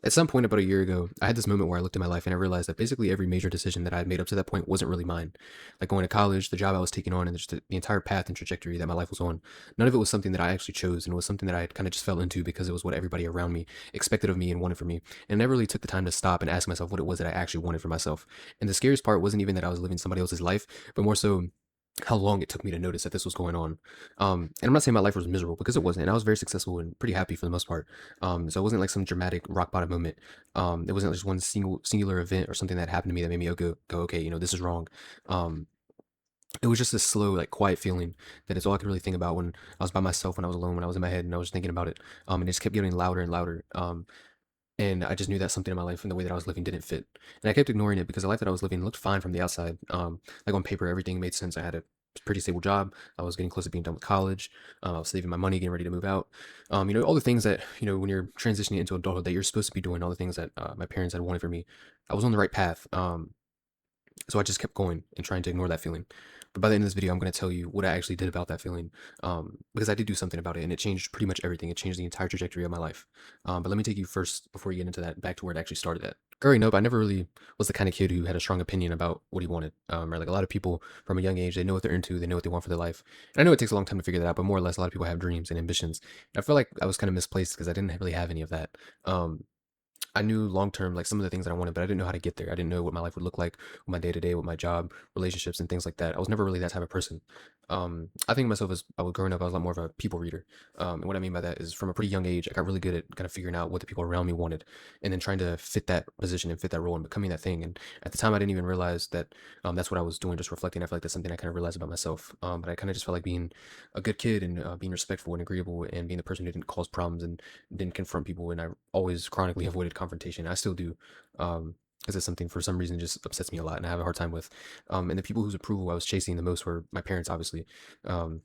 At some point about a year ago, I had this moment where I looked at my life and I realized that basically every major decision that I had made up to that point wasn't really mine. Like going to college, the job I was taking on, and just the entire path and trajectory that my life was on. None of it was something that I actually chose, and it was something that I kind of just fell into because it was what everybody around me expected of me and wanted from me. And I never really took the time to stop and ask myself what it was that I actually wanted for myself. And the scariest part wasn't even that I was living somebody else's life, but more so how long it took me to notice that this was going on. And I'm not saying my life was miserable because it wasn't. And I was very successful and pretty happy for the most part. So it wasn't like some dramatic rock bottom moment. It wasn't just one singular event or something that happened to me that made me go, okay, this is wrong. Um, it was just this slow, like quiet feeling that is all I could really think about when I was by myself, when I was alone, when I was in my head and I was thinking about it. And it just kept getting louder and louder. And I just knew that something in my life and the way that I was living didn't fit. And I kept ignoring it because the life that I was living looked fine from the outside. Like on paper, everything made sense. I had a pretty stable job. I was getting close to being done with college. I was saving my money, getting ready to move out. All the things that, when you're transitioning into adulthood that you're supposed to be doing, all the things that my parents had wanted for me. I was on the right path. So I just kept going and trying to ignore that feeling. But by the end of this video, I'm going to tell you what I actually did about that feeling, because I did do something about it, and it changed pretty much everything. It changed the entire trajectory of my life. But let me take you first, before you get into that, back to where it actually started at. Growing up, I never really was the kind of kid who had a strong opinion about what he wanted. Or like a lot of people from a young age, they know what they're into, they know what they want for their life. And I know it takes a long time to figure that out, but more or less, a lot of people have dreams and ambitions. And I feel like I was kind of misplaced because I didn't really have any of that. I knew long term, like some of the things that I wanted, but I didn't know how to get there. I didn't know what my life would look like, with my day to day, with my job, relationships, and things like that. I was never really that type of person. I think of myself as I was growing up, I was a lot more of a people reader. And what I mean by that is from a pretty young age, I got really good at kind of figuring out what the people around me wanted and then trying to fit that position and fit that role and becoming that thing. And at the time, I didn't even realize that that's what I was doing, just reflecting. I feel like that's something I kind of realized about myself. But I kind of just felt like being a good kid and being respectful and agreeable and being the person who didn't cause problems and didn't confront people, and I always chronically avoided confrontation. I still do, because it's something for some reason just upsets me a lot, and I have a hard time with. And the people whose approval I was chasing the most were my parents, obviously. Um,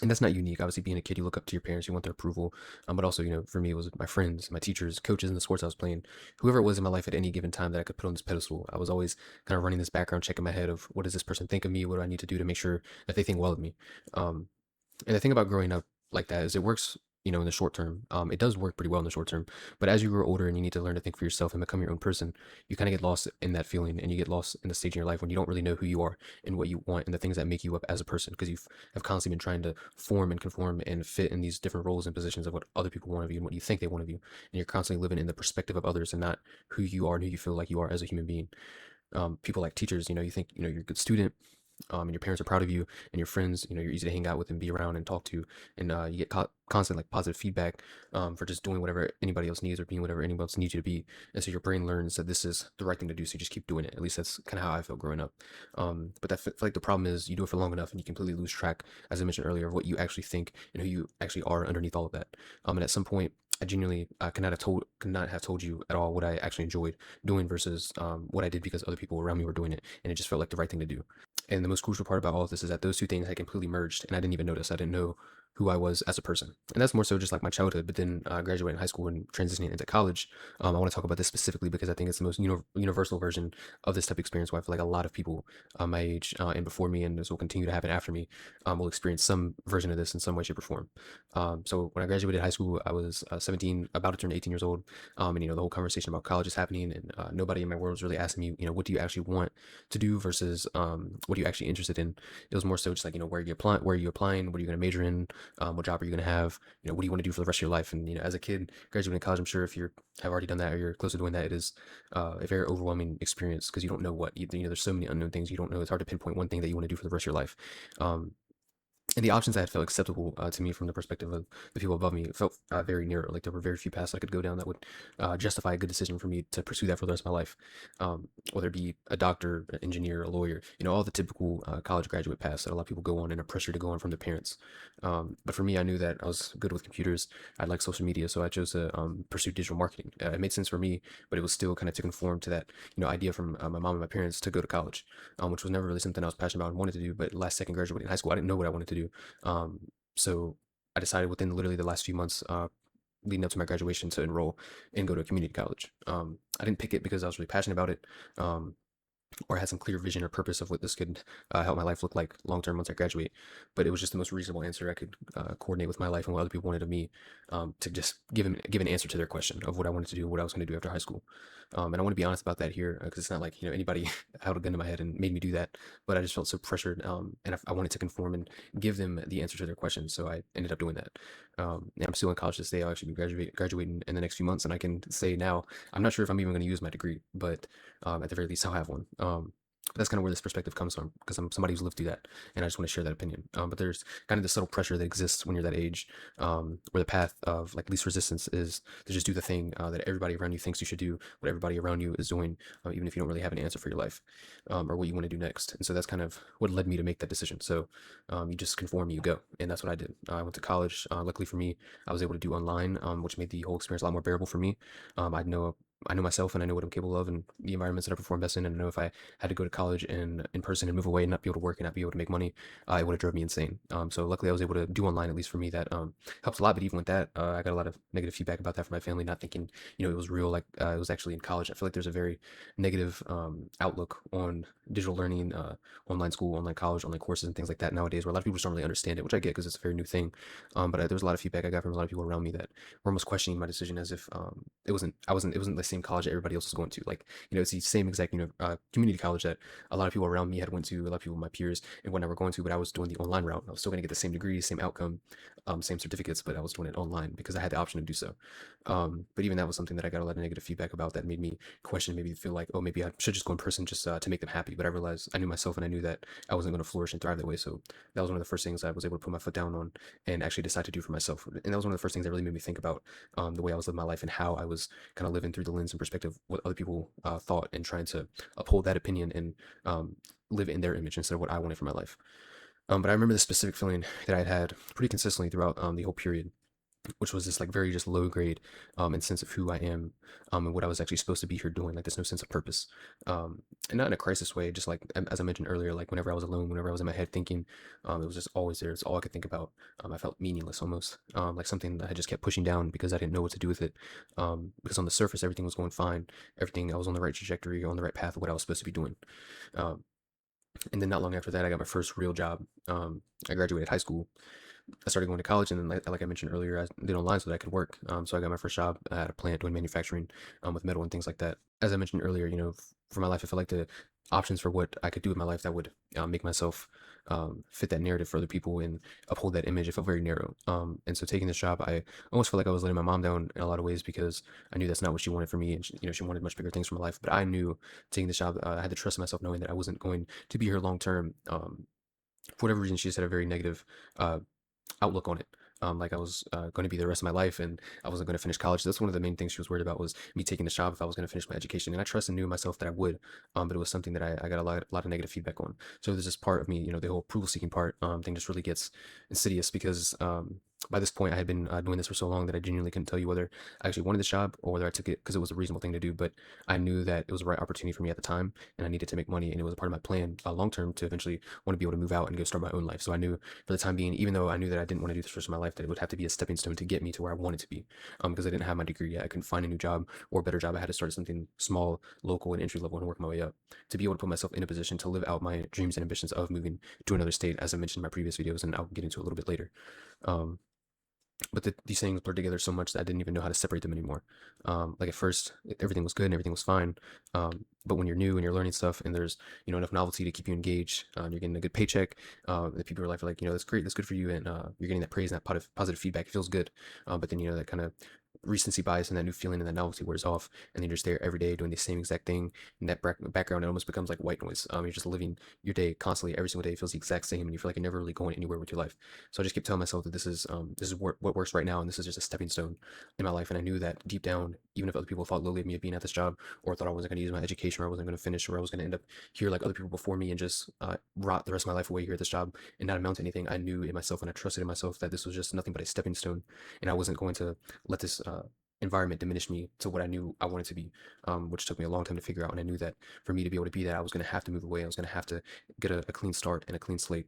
and that's not unique. Obviously, being a kid, you look up to your parents, you want their approval. But also, for me, it was my friends, my teachers, coaches in the sports I was playing, whoever it was in my life at any given time that I could put on this pedestal. I was always kind of running this background check in my head of what does this person think of me? What do I need to do to make sure that they think well of me? Um, and the thing about growing up like that is it works, in the short term. It does work pretty well in the short term. But as you grow older and you need to learn to think for yourself and become your own person, you kind of get lost in that feeling and you get lost in the stage in your life when you don't really know who you are and what you want and the things that make you up as a person because have constantly been trying to form and conform and fit in these different roles and positions of what other people want of you and what you think they want of you. And you're constantly living in the perspective of others and not who you are and who you feel like you are as a human being. People like teachers, you think, you're a good student, and your parents are proud of you, and your friends, you're easy to hang out with and be around and talk to, and you get constant like positive feedback for just doing whatever anybody else needs or being whatever anyone else needs you to be, and so your brain learns that this is the right thing to do, so you just keep doing it. At least that's kind of how I felt growing up. But that feel like the problem is you do it for long enough, and you completely lose track, as I mentioned earlier, of what you actually think and who you actually are underneath all of that. And at some point, I genuinely could not have told you at all what I actually enjoyed doing versus what I did because other people around me were doing it, and it just felt like the right thing to do. And the most crucial part about all of this is that those two things had completely merged, and I didn't even notice. I didn't know who I was as a person. And that's more so just like my childhood. But then graduating high school and transitioning into college, I want to talk about this specifically because I think it's the most universal version of this type of experience where I feel like a lot of people my age and before me, and this will continue to happen after me, will experience some version of this in some way, shape, or form. So when I graduated high school, I was 17, about to turn 18 years old. And, the whole conversation about college is happening, and nobody in my world was really asking me, what do you actually want to do versus what are you actually interested in. It was more so just like, where are you applying, what are you going to major in, what job are you going to have, what do you want to do for the rest of your life. And as a kid graduating college, I'm sure if you have already done that or you're close to doing that, it is a very overwhelming experience because you don't know there's so many unknown things you don't know. It's hard to pinpoint one thing that you want to do for the rest of your life. And the options that felt acceptable to me from the perspective of the people above me felt very narrow. Like there were very few paths I could go down that would justify a good decision for me to pursue that for the rest of my life. Whether it be a doctor, an engineer, a lawyer, all the typical college graduate paths that a lot of people go on and are pressured to go on from their parents. But for me, I knew that I was good with computers. I like social media, so I chose to pursue digital marketing. It made sense for me, but it was still kind of to conform to that idea from my mom and my parents to go to college, which was never really something I was passionate about and wanted to do. But last second graduating high school, I didn't know what I wanted to do. So I decided within literally the last few months, leading up to my graduation, to enroll and go to a community college. I didn't pick it because I was really passionate about it. or I had some clear vision or purpose of what this could help my life look like long term once I graduate. But it was just the most reasonable answer I could coordinate with my life and what other people wanted of me, to just give an answer to their question of what I wanted to do, what I was going to do after high school. And I want to be honest about that here, because it's not like anybody held a gun to my head and made me do that. But I just felt so pressured, and I wanted to conform and give them the answer to their questions. So I ended up doing that. And I'm still in college this day. I'll actually be graduating in the next few months, and I can say now I'm not sure if I'm even going to use my degree, but at the very least I'll have one. But that's kind of where this perspective comes from, because I'm somebody who's lived through that, and I just want to share that opinion. But there's kind of this subtle pressure that exists when you're that age, where the path of like least resistance is to just do the thing that everybody around you thinks you should do, what everybody around you is doing, even if you don't really have an answer for your life, or what you want to do next. And so that's kind of what led me to make that decision. So you just conform, you go, and that's what I did. I went to college. Luckily for me, I was able to do online, which made the whole experience a lot more bearable for me. I know myself, and I know what I'm capable of, and the environments that I perform best in. And I know if I had to go to college and in person and move away and not be able to work and not be able to make money, it would have drove me insane. So luckily I was able to do online, at least for me. That helps a lot. But even with that, I got a lot of negative feedback about that from my family, not thinking it was real, like it was actually in college. I feel like there's a very negative outlook on digital learning, online school, online college, online courses, and things like that nowadays, where a lot of people just don't really understand it, which I get because it's a very new thing. But there was a lot of feedback I got from a lot of people around me that were almost questioning my decision, as if it wasn't the same college that everybody else was going to. Like, it's the same exact community college that a lot of people around me had went to, a lot of people, my peers and whatnot, were going to, but I was doing the online route. I was still going to get the same degree, same outcome, same certificates, but I was doing it online because I had the option to do so. But even that was something that I got a lot of negative feedback about, that made me question, maybe feel like, oh, maybe I should just go in person just to make them happy. But I realized, I knew myself, and I knew that I wasn't going to flourish and thrive that way. So that was one of the first things I was able to put my foot down on and actually decide to do for myself. And that was one of the first things that really made me think about the way I was living my life and how I was kind of living through the lens and perspective of what other people thought, and trying to uphold that opinion and live in their image instead of what I wanted for my life. But I remember the specific feeling that I had had pretty consistently throughout the whole period, which was this like very just low grade and sense of who I am, and what I was actually supposed to be here doing. Like there's no sense of purpose, and not in a crisis way. Just like as I mentioned earlier, like whenever I was alone, whenever I was in my head thinking, it was just always there. It's all I could think about. I felt meaningless almost, like something that I just kept pushing down because I didn't know what to do with it. Because on the surface everything was going fine, everything I was on the right trajectory, on the right path of what I was supposed to be doing. Um, and then not long after that, I got my first real job. I graduated high school. I started going to college, and then like I mentioned earlier, I did online so that I could work. So I got my first job at a plant doing manufacturing, with metal and things like that. As I mentioned earlier, for my life, I felt like the options for what I could do with my life that would make myself fit that narrative for other people and uphold that image, it felt very narrow. And so taking this job, I almost felt like I was letting my mom down in a lot of ways, because I knew that's not what she wanted for me, and she wanted much bigger things for my life. But I knew taking this job, I had to trust myself, knowing that I wasn't going to be here long term. For whatever reason, she just had a very negative uh, outlook on it. Like I was going to be there the rest of my life, and I wasn't going to finish college. That's one of the main things she was worried about, was me taking the job if I was going to finish my education. And I trusted and knew myself that I would, but it was something that I got a lot of negative feedback on. So there's this part of me, the whole approval seeking part thing just really gets insidious, because by this point I had been doing this for so long that I genuinely couldn't tell you whether I actually wanted this job or whether I took it because it was a reasonable thing to do. But I knew that it was the right opportunity for me at the time, and I needed to make money, and it was a part of my plan long term to eventually want to be able to move out and go start my own life. So I knew for the time being, even though I knew that I didn't want to do this for the rest of my life, that it would have to be a stepping stone to get me to where I wanted to be. Because I didn't have my degree yet, I couldn't find a new job or a better job. I had to start at something small, local, and entry level, and work my way up to be able to put myself in a position to live out my dreams and ambitions of moving to another state, as I mentioned in my previous videos, and I'll get into a little bit later. Um, but these things blurred together so much that I didn't even know how to separate them anymore. Like at first, everything was good and everything was fine. But when you're new and you're learning stuff, and there's enough novelty to keep you engaged, you're getting a good paycheck. The people in your life are like, that's great, that's good for you, and you're getting that praise and that positive feedback. It feels good. But then that kind of recency bias and that new feeling and that novelty wears off, and then you're just there every day doing the same exact thing. And that background, it almost becomes like white noise. You're just living your day constantly, every single day feels the exact same, and you feel like you're never really going anywhere with your life. So I just kept telling myself that this is what works right now, and this is just a stepping stone in my life. And I knew that deep down, even if other people thought lowly of me of being at this job, or thought I wasn't going to use my education, or I wasn't going to finish, or I was going to end up here like other people before me and just rot the rest of my life away here at this job and not amount to anything, I knew in myself, and I trusted in myself, that this was just nothing but a stepping stone, and I wasn't going to let this environment diminished me to what I knew I wanted to be, which took me a long time to figure out. And I knew that for me to be able to be that, I was going to have to move away. I was going to have to get a clean start and a clean slate,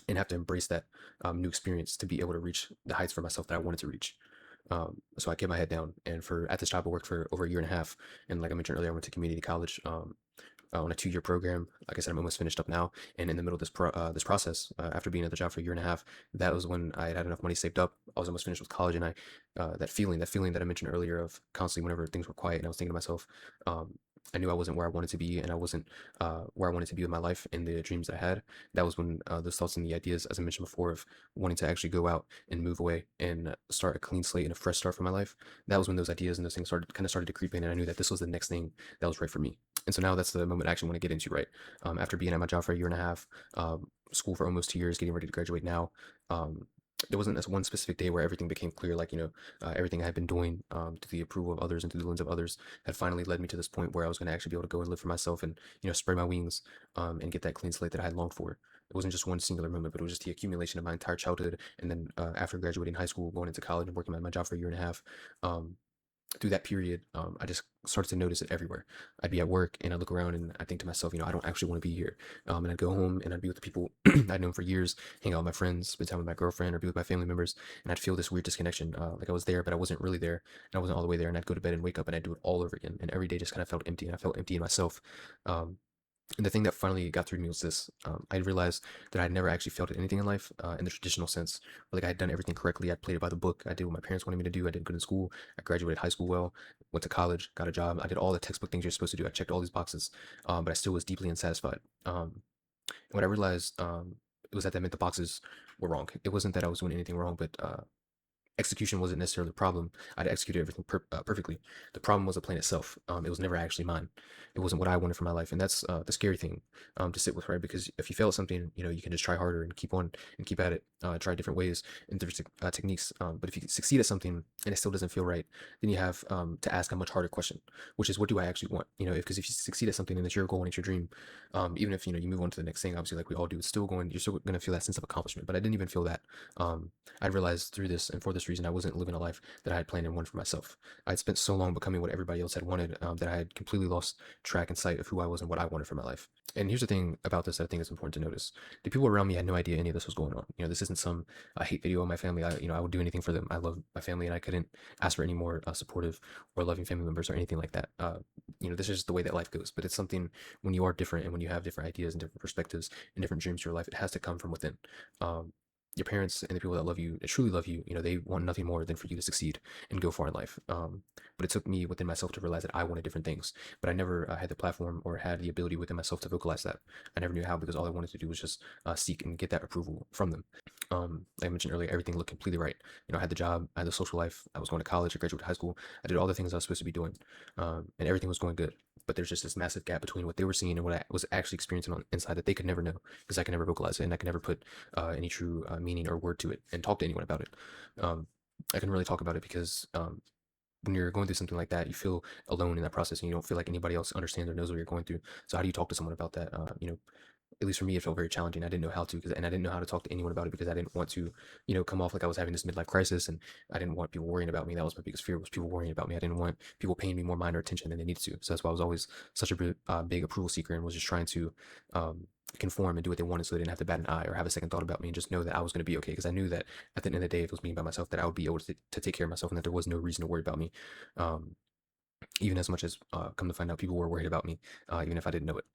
and have to embrace that new experience to be able to reach the heights for myself that I wanted to reach. So I kept my head down, and at this job I worked for over a year and a half. And like I mentioned earlier, I went to community college. on a 2-year program. Like I said, I'm almost finished up now, and in the middle of this process, after being at the job for a year and a half, that was when I had enough money saved up. I was almost finished with college, and I that feeling that I mentioned earlier of constantly whenever things were quiet, and I was thinking to myself, um, I knew I wasn't where I wanted to be, and I wasn't where I wanted to be with my life and the dreams I had. That was when those thoughts and the ideas, as I mentioned before, of wanting to actually go out and move away and start a clean slate and a fresh start for my life. That was when those ideas and those things started to creep in, and I knew that this was the next thing that was right for me. And so now that's the moment I actually want to get into, right? After being at my job for a year and a half, school for almost 2 years, getting ready to graduate now. Um, there wasn't this one specific day where everything became clear, like, everything I had been doing to the approval of others and through the lens of others had finally led me to this point where I was going to actually be able to go and live for myself and, spread my wings and get that clean slate that I had longed for. It wasn't just one singular moment, but it was just the accumulation of my entire childhood. And then after graduating high school, going into college and working at my job for a year and a half, um, through that period, I just started to notice it everywhere. I'd be at work and I'd look around and I think to myself, I don't actually want to be here. And I'd go home and I'd be with the people I'd known for years, hang out with my friends, spend time with my girlfriend, or be with my family members. And I'd feel this weird disconnection. Like I was there, but I wasn't really there. And I wasn't all the way there. And I'd go to bed and wake up and I'd do it all over again. And every day just kind of felt empty. And I felt empty in myself. Um, and the thing that finally got through to me was this. I realized that I'd never actually failed at anything in life in the traditional sense. Like I had done everything correctly. I played it by the book. I did what my parents wanted me to do. I did good in school. I graduated high school well, went to college, got a job. I did all the textbook things you're supposed to do. I checked all these boxes, but I still was deeply unsatisfied. And what I realized it was that meant the boxes were wrong. It wasn't that I was doing anything wrong, but execution wasn't necessarily the problem. I'd executed everything perfectly. The problem was the plan itself. It was never actually mine. It wasn't what I wanted for my life, and that's the scary thing to sit with, right? Because if you fail at something, you can just try harder and keep on and keep at it. Try different ways and different techniques. But if you succeed at something and it still doesn't feel right, then you have to ask a much harder question, which is, what do I actually want? Because if you succeed at something and it's your goal and it's your dream, even if you move on to the next thing, obviously, like we all do, you're still going to feel that sense of accomplishment. But I didn't even feel that. I realized through this and for this reason, I wasn't living a life that I had planned and wanted for myself. I'd spent so long becoming what everybody else had wanted that I had completely lost track and sight of who I was and what I wanted for my life. And here's the thing about this that I think is important to notice: the people around me had no idea any of this was going on. This isn't some hate video on my family. I would do anything for them. I love my family, and I couldn't ask for any more supportive or loving family members or anything like that. This is just the way that life goes. But it's something when you are different and when you have different ideas and different perspectives and different dreams for your life, it has to come from within. Your parents and the people that love you, that truly love you, they want nothing more than for you to succeed and go far in life. But it took me within myself to realize that I wanted different things, but I never had the platform or had the ability within myself to vocalize that. I never knew how, because all I wanted to do was just seek and get that approval from them. Like I mentioned earlier, everything looked completely right. I had the job, I had the social life, I was going to college, I graduated high school, I did all the things I was supposed to be doing, and everything was going good. But there's just this massive gap between what they were seeing and what I was actually experiencing on inside that they could never know, because I could never vocalize it and I could never put any true meaning or word to it and talk to anyone about it. I can really talk about it because when you're going through something like that, you feel alone in that process and you don't feel like anybody else understands or knows what you're going through. So how do you talk to someone about that? At least for me, it felt very challenging. I didn't know how to, and I didn't know how to talk to anyone about it because I didn't want to, come off like I was having this midlife crisis, and I didn't want people worrying about me. That was my biggest fear, was people worrying about me. I didn't want people paying me more mind or attention than they needed to. So that's why I was always such a big approval seeker, and was just trying to conform and do what they wanted, so they didn't have to bat an eye or have a second thought about me, and just know that I was going to be okay, because I knew that at the end of the day, if it was me by myself, that I would be able to take care of myself, and that there was no reason to worry about me. Even as much as come to find out, people were worried about me, even if I didn't know it.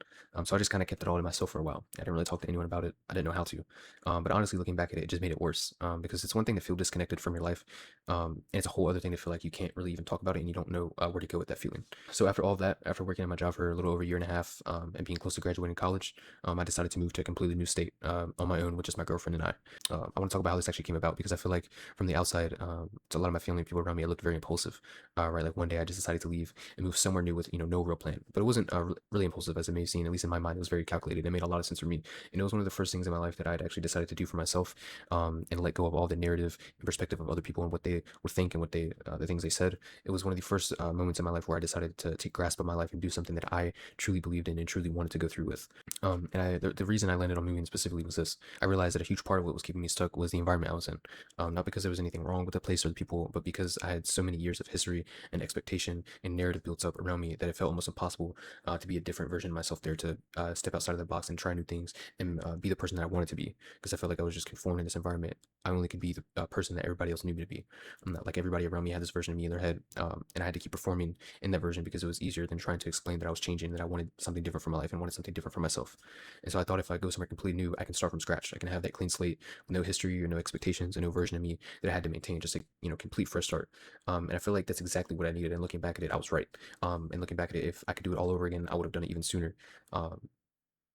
So I just kind of kept it all to myself for a while. I didn't really talk to anyone about it. I didn't know how to. But honestly, looking back at it, it just made it worse, because it's one thing to feel disconnected from your life, and it's a whole other thing to feel like you can't really even talk about it and you don't know where to go with that feeling. So after all of that, after working at my job for a little over a year and a half, and being close to graduating college, I decided to move to a completely new state on my own with just my girlfriend and I. I want to talk about how this actually came about, because I feel like from the outside, to a lot of my family, people around me, it looked very impulsive. Right, like one day I just decided to leave and move somewhere new with no real plan. But it wasn't really impulsive as it may seem. At least in my mind, it was very calculated. It made a lot of sense for me, and it was one of the first things in my life that I had actually decided to do for myself, and let go of all the narrative and perspective of other people and what they would think and what the things they said. It was one of the first moments in my life where I decided to take grasp of my life and do something that I truly believed in and truly wanted to go through with. The reason I landed on moving specifically was this: I realized that a huge part of what was keeping me stuck was the environment I was in. Not because there was anything wrong with the place or the people, but because I had so many years of history and expectation and narrative builds up around me that it felt almost impossible to be a different version of myself there, to step outside of the box and try new things and be the person that I wanted to be, because I felt like I was just conformed in this environment. I only could be the person that everybody else knew me to be. I'm not like everybody around me had this version of me in their head, and I had to keep performing in that version because it was easier than trying to explain that I was changing, that I wanted something different for my life and wanted something different for myself. And so I thought if I go somewhere completely new, I can start from scratch. I can have that clean slate with no history or no expectations and no version of me that I had to maintain, just a complete fresh start. And I feel like that's exactly what I needed. And looking back at it, I was right. And looking back at it, if I could do it all over again, I would have done it even sooner. Um,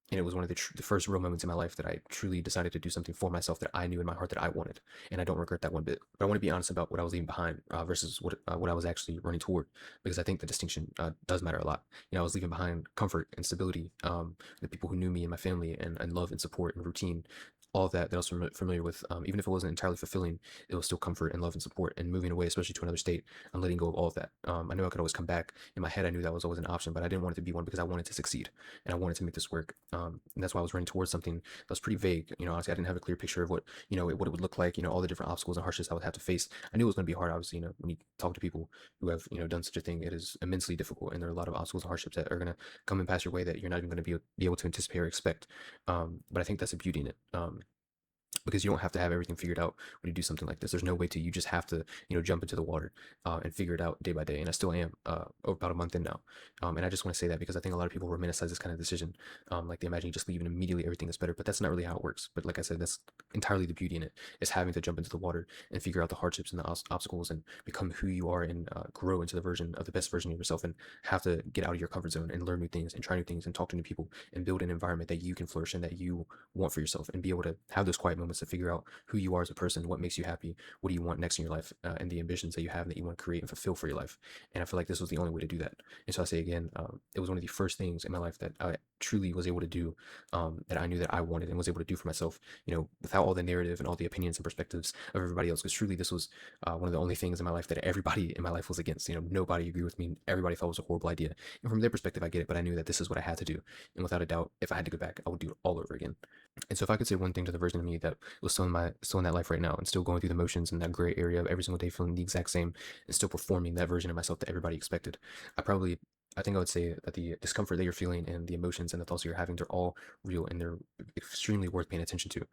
and it was one of the first real moments in my life that I truly decided to do something for myself that I knew in my heart that I wanted, and I don't regret that one bit. But I want to be honest about what I was leaving behind versus what I was actually running toward, because I think the distinction does matter a lot. I was leaving behind comfort and stability, the people who knew me and my family, and love and support and routine, all of that I was familiar with. Even if it wasn't entirely fulfilling, it was still comfort and love and support. And moving away, especially to another state, I'm letting go of all of that. I knew I could always come back. In my head, I knew that was always an option, but I didn't want it to be one because I wanted to succeed and I wanted to make this work. And that's why I was running towards something that was pretty vague. Honestly, I didn't have a clear picture of what what it would look like. All the different obstacles and hardships I would have to face. I knew it was going to be hard. Obviously, when you talk to people who have done such a thing, it is immensely difficult, and there are a lot of obstacles and hardships that are going to come and pass your way that you're not even going to be able to anticipate or expect. But I think that's a beauty in it. Because you don't have to have everything figured out when you do something like this. There's no way to. You just have to, jump into the water and figure it out day by day. And I still am about a month in now. And I just want to say that because I think a lot of people romanticize this kind of decision. Like they imagine you just leave and immediately everything is better. But that's not really how it works. But like I said, that's entirely the beauty in it, is having to jump into the water and figure out the hardships and the obstacles and become who you are and grow into the best version of yourself, and have to get out of your comfort zone and learn new things and try new things and talk to new people and build an environment that you can flourish in, that you want for yourself, and be able to have those quiet moments to figure out who you are as a person, what makes you happy, what do you want next in your life, and the ambitions that you have and that you want to create and fulfill for your life. And I feel like this was the only way to do that. And so I say again, it was one of the first things in my life that I truly was able to do, that I knew that I wanted and was able to do for myself, without all the narrative and all the opinions and perspectives of everybody else. Because truly, this was one of the only things in my life that everybody in my life was against. Nobody agreed with me. Everybody thought it was a horrible idea. And from their perspective, I get it, but I knew that this is what I had to do. And without a doubt, if I had to go back, I would do it all over again. And so if I could say one thing to the version of me that was still in that life right now, and still going through the motions in that gray area of every single day feeling the exact same, and still performing that version of myself that everybody expected, I think I would say that the discomfort that you're feeling and the emotions and the thoughts that you're having, they're all real, and they're extremely worth paying attention to.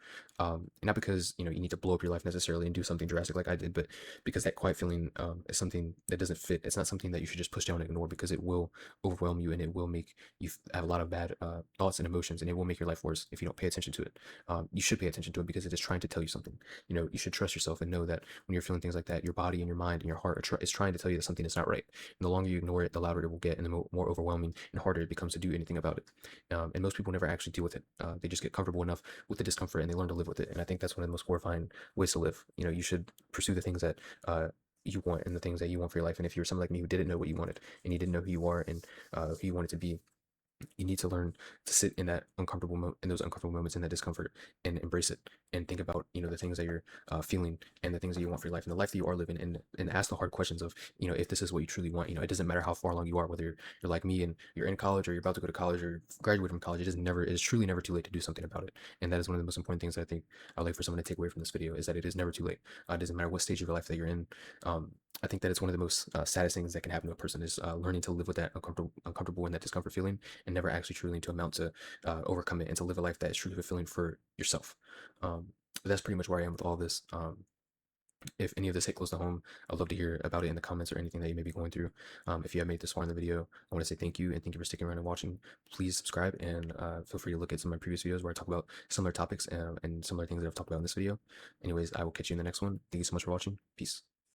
Not because you need to blow up your life necessarily and do something drastic like I did, but because that quiet feeling is something that doesn't fit. It's not something that you should just push down and ignore, because it will overwhelm you, and it will make you have a lot of bad thoughts and emotions, and it will make your life worse if you don't pay attention to it. You should pay attention to it because it is trying to tell you something. You should trust yourself and know that when you're feeling things like that, your body and your mind and your heart is trying to tell you that something is not right. And the longer you ignore it, the louder it will get, and the more overwhelming and harder it becomes to do anything about it. And most people never actually deal with it. They just get comfortable enough with the discomfort and they learn to live with it. And I think that's one of the most horrifying ways to live. You should pursue the things that you want and the things that you want for your life. And if you're someone like me who didn't know what you wanted, and you didn't know who you are and who you wanted to be, you need to learn to sit in that in those uncomfortable moments, in that discomfort, and embrace it, and think about the things that you're feeling, and the things that you want for your life and the life that you are living, and ask the hard questions of if this is what you truly want. It doesn't matter how far along you are, whether you're like me and you're in college, or you're about to go to college, or graduate from college. It is truly never too late to do something about it. And that is one of the most important things that I think I'd like for someone to take away from this video, is that it is never too late. It doesn't matter what stage of your life that you're in. I think that it's one of the most saddest things that can happen to a person, is learning to live with that uncomfortable and that discomfort feeling, and never actually truly to amount to overcome it, and to live a life that is truly fulfilling for yourself. That's pretty much where I am with all this. If any of this hit close to home, I'd love to hear about it in the comments, or anything that you may be going through. If you have made this far in the video, I want to say thank you, and thank you for sticking around and watching. Please subscribe, and feel free to look at some of my previous videos where I talk about similar topics and similar things that I've talked about in this video. Anyways, I will catch you in the next one. Thank you so much for watching. Peace.